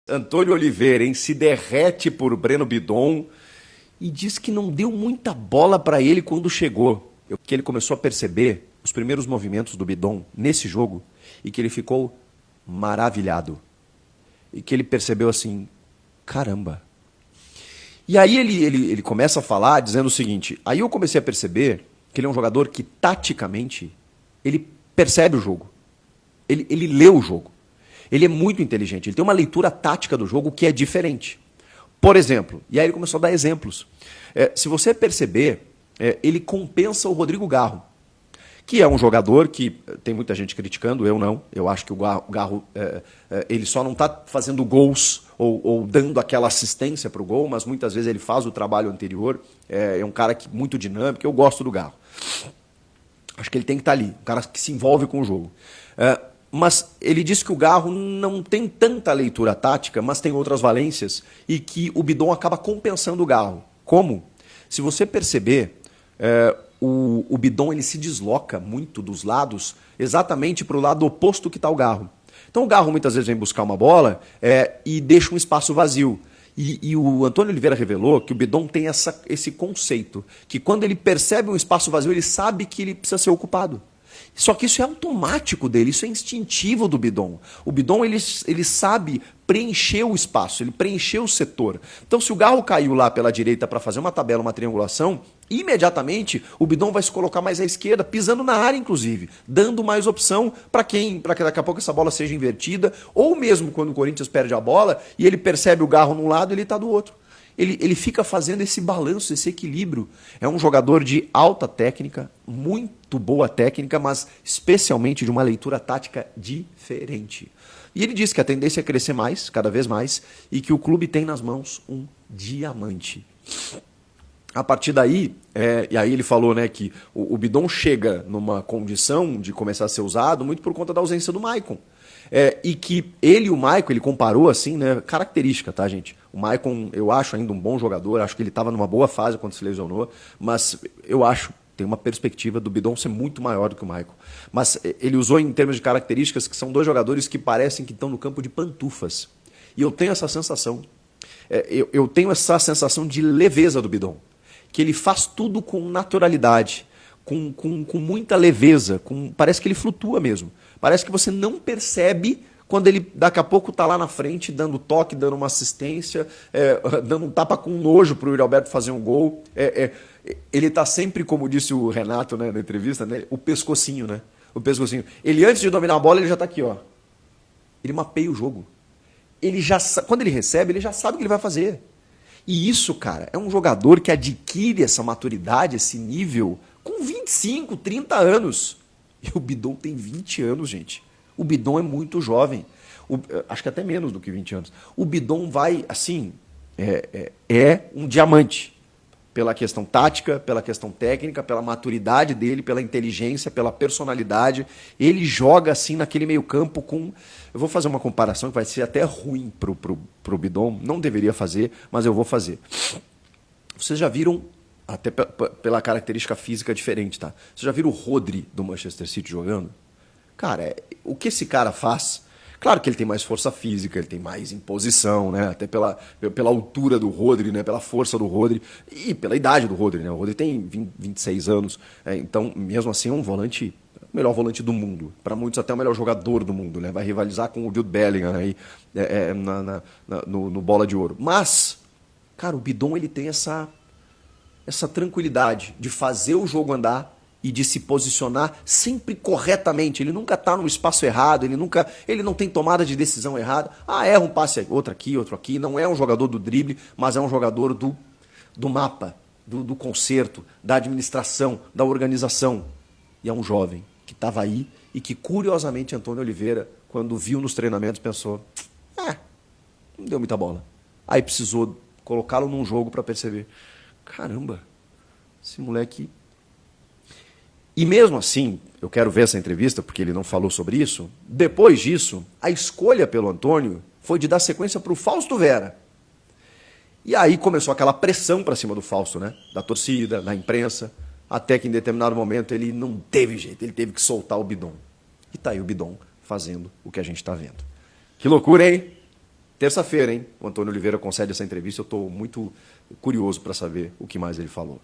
Antônio Oliveira, hein, se derrete por Breno Bidon e diz que não deu muita bola para ele quando chegou. Que ele começou a perceber os primeiros movimentos do Bidon nesse jogo e que ele ficou maravilhado. E que ele percebeu assim, caramba. E aí ele começa a falar dizendo o seguinte, aí eu comecei a perceber que ele é um jogador que taticamente ele percebe o jogo. Ele lê o jogo. Ele é muito inteligente, ele tem uma leitura tática do jogo que é diferente. Por exemplo, e aí ele começou a dar exemplos. Se você perceber, ele compensa o Rodrigo Garro, que é um jogador que tem muita gente criticando, eu não. Eu acho que o Garro ele só não está fazendo gols ou dando aquela assistência para o gol, mas muitas vezes ele faz o trabalho anterior. É um cara muito dinâmico, eu gosto do Garro. Acho que ele tem que estar ali, um cara que se envolve com o jogo. Mas ele disse que o Garro não tem tanta leitura tática, mas tem outras valências, e que o Bidon acaba compensando o Garro. Como? Se você perceber, o Bidon ele se desloca muito dos lados, exatamente para o lado oposto que está o Garro. Então o Garro muitas vezes vem buscar uma bola e deixa um espaço vazio. E o Antônio Oliveira revelou que o Bidon tem esse conceito, que quando ele percebe um espaço vazio, ele sabe que ele precisa ser ocupado. Só que isso é automático dele, isso é instintivo do Bidon. O Bidon ele sabe preencher o espaço, ele preencher o setor. Então se o Garro caiu lá pela direita para fazer uma tabela, uma triangulação, imediatamente o Bidon vai se colocar mais à esquerda, pisando na área inclusive, dando mais opção para que daqui a pouco essa bola seja invertida, ou mesmo quando o Corinthians perde a bola e ele percebe o Garro num lado, ele está do outro. Ele fica fazendo esse balanço, esse equilíbrio. É um jogador de alta técnica, muito boa técnica, mas especialmente de uma leitura tática diferente. E ele diz que a tendência é crescer mais, cada vez mais, e que o clube tem nas mãos um diamante. A partir daí, e aí ele falou, né, que o Bidon chega numa condição de começar a ser usado muito por conta da ausência do Maicon. E que ele e o Maicon, ele comparou assim, né, característica, tá, gente? O Maicon, eu acho ainda um bom jogador, acho que ele estava numa boa fase quando se lesionou, mas eu acho, tem uma perspectiva do Bidon ser muito maior do que o Maicon. Mas ele usou em termos de características que são dois jogadores que parecem que estão no campo de pantufas. E eu tenho essa sensação. Eu tenho essa sensação de leveza do Bidon, que ele faz tudo com naturalidade, com muita leveza, parece que ele flutua mesmo. Parece que você não percebe quando ele daqui a pouco está lá na frente, dando toque, dando uma assistência, dando um tapa com nojo para o Yuri Alberto fazer um gol. Ele está sempre, como disse o Renato, né, na entrevista, né, o pescocinho, né? O pescocinho. Ele, antes de dominar a bola, ele já está aqui, ó. Ele mapeia o jogo. Quando ele recebe, ele já sabe o que ele vai fazer. E isso, cara, é um jogador que adquire essa maturidade, esse nível, com 25, 30 anos. E o Bidon tem 20 anos, gente. O Bidon é muito jovem. Acho que até menos do que 20 anos. O Bidon vai, assim, é um diamante. Pela questão tática, pela questão técnica, pela maturidade dele, pela inteligência, pela personalidade. Ele joga, assim, naquele meio campo com... Eu vou fazer uma comparação que vai ser até ruim pro Bidon. Não deveria fazer, mas eu vou fazer. Vocês já viram... Até pela característica física diferente, tá? Você já viu o Rodri do Manchester City jogando? Cara, o que esse cara faz... Claro que ele tem mais força física, ele tem mais imposição, né? Até pela altura do Rodri, né? Pela força do Rodri e pela idade do Rodri, né? O Rodri tem 26 anos, então mesmo assim é um volante... o melhor volante do mundo. Para muitos até o melhor jogador do mundo, né? Vai rivalizar com o Jude Bellingham aí, no Bola de Ouro. Mas, cara, o Bidon ele tem essa tranquilidade de fazer o jogo andar e de se posicionar sempre corretamente. Ele nunca está no espaço errado, ele não tem tomada de decisão errada. Erra um passe, outro aqui. Não é um jogador do drible, mas é um jogador do mapa, do concerto, da administração, da organização. E é um jovem que estava aí e que, curiosamente, Antônio Oliveira, quando viu nos treinamentos, pensou, não deu muita bola. Aí precisou colocá-lo num jogo para perceber, caramba, esse moleque... E mesmo assim, eu quero ver essa entrevista, porque ele não falou sobre isso, depois disso, a escolha pelo Antônio foi de dar sequência para o Fausto Vera. E aí começou aquela pressão para cima do Fausto, né? Da torcida, da imprensa, até que em determinado momento ele não teve jeito, ele teve que soltar o Bidon. E tá aí o Bidon fazendo o que a gente está vendo. Que loucura, hein? Terça-feira, hein? O Antônio Oliveira concede essa entrevista. Eu estou muito curioso para saber o que mais ele falou.